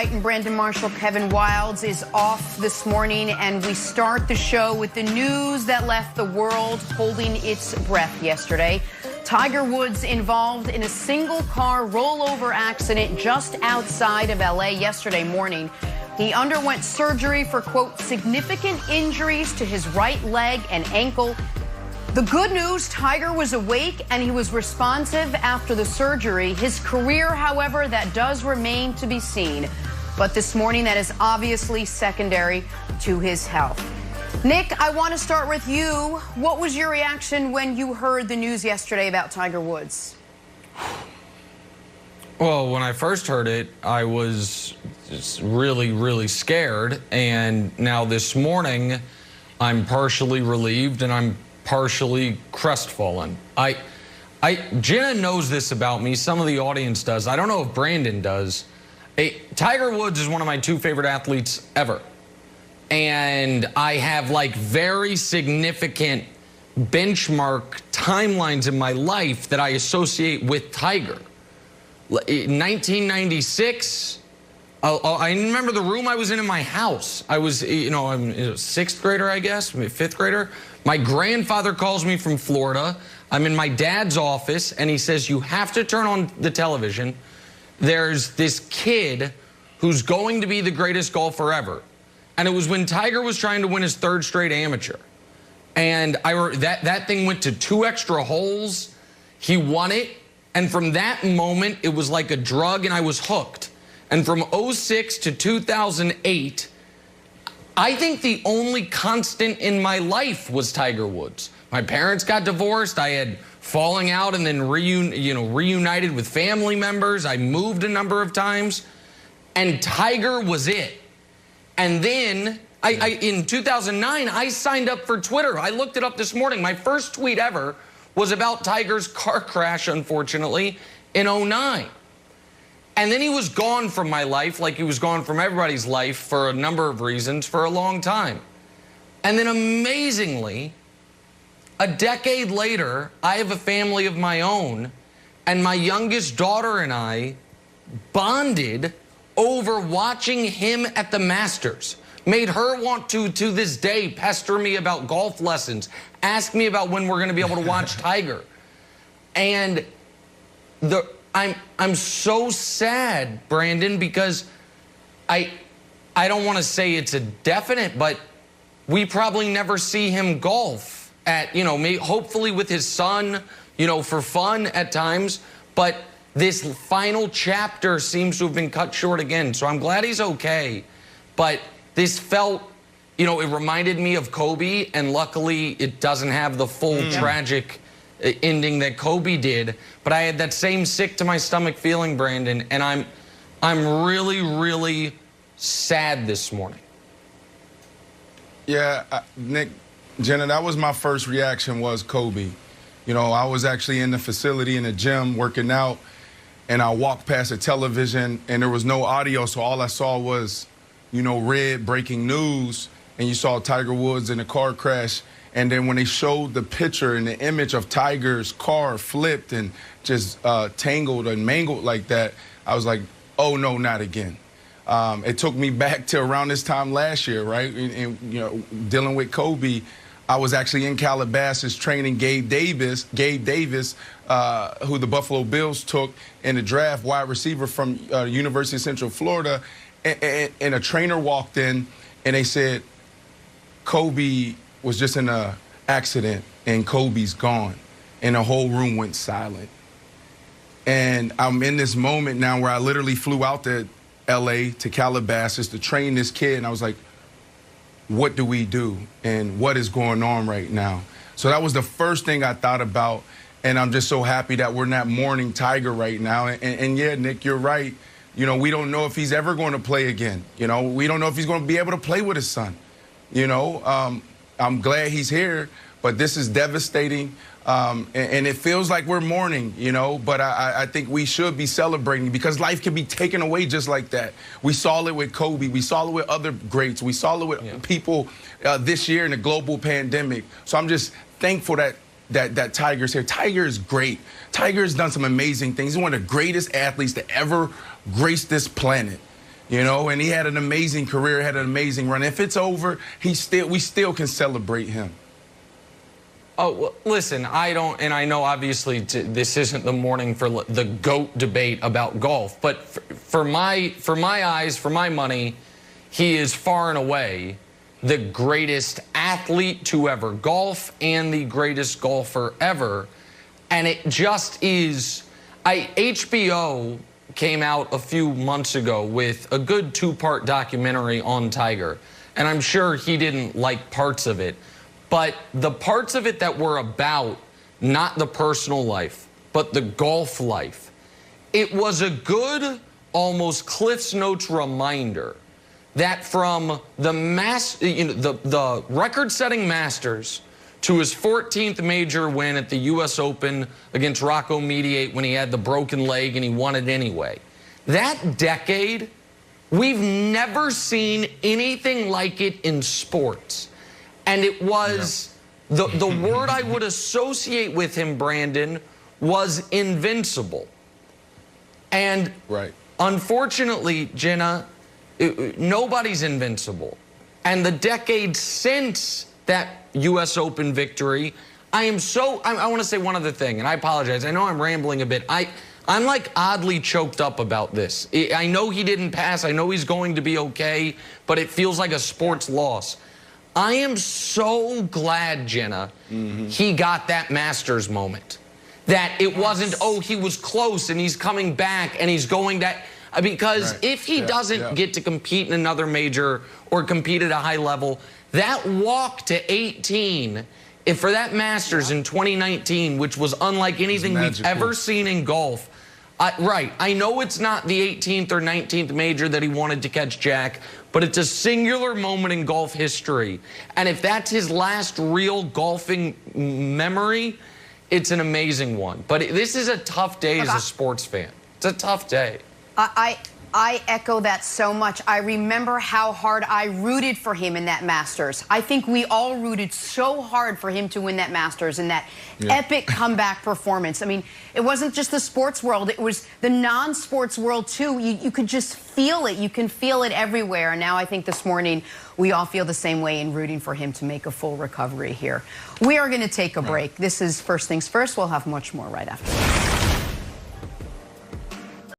right, and Brandon Marshall, Kevin Wildes is off this morning, and we start the show with the news that left the world holding its breath yesterday. Tiger Woods involved in a single-car rollover accident just outside of L.A. yesterday morning. He underwent surgery for, quote, significant injuries to his right leg and ankle. The good news, Tiger was awake and he was responsive after the surgery. His career, however, that does remain to be seen. But this morning, that is obviously secondary to his health. Nick, I want to start with you. What was your reaction when you heard the news yesterday about Tiger Woods? Well, when I first heard it, I was just really, really scared. And now this morning, I'm partially relieved and I'm partially crestfallen. Jenna knows this about me. Some of the audience does. I don't know if Brandon does. Tiger Woods is one of my two favorite athletes ever. And I have like very significant benchmark timelines in my life that I associate with Tiger. In 1996, I remember the room I was in my house. I was, I'm a sixth grader, I guess, fifth grader. My grandfather calls me from Florida. I'm in my dad's office, and he says, you have to turn on the television. There's this kid who's going to be the greatest golfer ever. And it was when Tiger was trying to win his third straight amateur. And that thing went to 2 extra holes. He won it. And from that moment, it was like a drug, and I was hooked. And from 2006 to 2008, I think the only constant in my life was Tiger Woods. My parents got divorced. I had falling out and then reunited with family members. I moved a number of times. And Tiger was it. And then in 2009, I signed up for Twitter. I looked it up this morning. My first tweet ever was about Tiger's car crash, unfortunately, in 2009. And then he was gone from my life, like he was gone from everybody's life for a number of reasons for a long time. And then amazingly, a decade later, I have a family of my own, and my youngest daughter and I bonded over watching him at the Masters. Made her want to this day, pester me about golf lessons, ask me about when we're going to be able to watch Tiger. And I'm so sad, Brandon, because I don't want to say it's a definite, but we probably never see him golf at, hopefully with his son, for fun at times. But this final chapter seems to have been cut short again. So I'm glad he's okay. But this felt, it reminded me of Kobe, and luckily it doesn't have the full tragic ending that Kobe did. But I had that same sick to my stomach feeling, Brandon, and I'm really, really sad this morning. Yeah, Nick, Jenna, that was my first reaction, was Kobe. I was actually in the facility in the gym working out, and I walked past the television, and there was no audio, so all I saw was, red breaking news, and you saw Tiger Woods in a car crash. And then when they showed the picture and the image of Tiger's car flipped and just tangled and mangled like that, I was like, oh, no, not again. It took me back to around this time last year, right? And dealing with Kobe, I was actually in Calabasas training Gabe Davis, who the Buffalo Bills took in the draft, wide receiver from University of Central Florida. And a trainer walked in, and they said, Kobe was just in an accident, and Kobe's gone. And the whole room went silent. And I'm in this moment now where I literally flew out to L.A., to Calabasas, to train this kid, and I was like, what do we do? And what is going on right now? So that was the first thing I thought about, and I'm just so happy that we're not mourning Tiger right now. And yeah, Nick, you're right. We don't know if he's ever going to play again. We don't know if he's going to be able to play with his son. I'm glad he's here, but this is devastating. And it feels like we're mourning, but I think we should be celebrating, because life can be taken away just like that. We saw it with Kobe. We saw it with other greats. We saw it with people this year in the global pandemic. So I'm just thankful that Tiger's here. Tiger is great. Tiger has done some amazing things. He's one of the greatest athletes to ever grace this planet. You know, and he had an amazing career, had an amazing run. If it's over, we still can celebrate him. Oh, well, listen, I don't, and I know obviously this isn't the morning for the GOAT debate about golf, but for my eyes, for my money, he is far and away the greatest athlete to ever golf and the greatest golfer ever. And it just is, HBO came out a few months ago with a good 2-part documentary on Tiger. And I'm sure he didn't like parts of it. But the parts of it that were about not the personal life, but the golf life, it was a good, almost Cliff's Notes reminder that from the the record-setting Masters to his 14th major win at the U.S. Open against Rocco Mediate when he had the broken leg and he won it anyway. That decade, we've never seen anything like it in sports. And it was, the word I would associate with him, Brandon, was invincible. And unfortunately, Jenna, nobody's invincible. And the decade since that U.S. Open victory, I want to say one other thing, and I apologize. I know I'm rambling a bit. I'm like oddly choked up about this. I know he didn't pass. I know he's going to be okay, but it feels like a sports loss. I am so glad, Jenna, he got that Masters moment. That it wasn't, oh, he was close and he's coming back and he's going that. Because if he doesn't get to compete in another major or compete at a high level, that walk to 18, if for that Masters in 2019, which was unlike anything we've ever seen in golf, I know it's not the 18th or 19th major that he wanted to catch Jack, but it's a singular moment in golf history. And if that's his last real golfing memory, it's an amazing one. But this is a tough day as a sports fan. It's a tough day. I echo that so much. I remember how hard I rooted for him in that Masters. I think we all rooted so hard for him to win that Masters and that epic comeback performance. I mean, it wasn't just the sports world. It was the non-sports world, too. You could just feel it. You can feel it everywhere. And now I think this morning we all feel the same way in rooting for him to make a full recovery here. We are going to take a break. This is First Things First. We'll have much more right after this.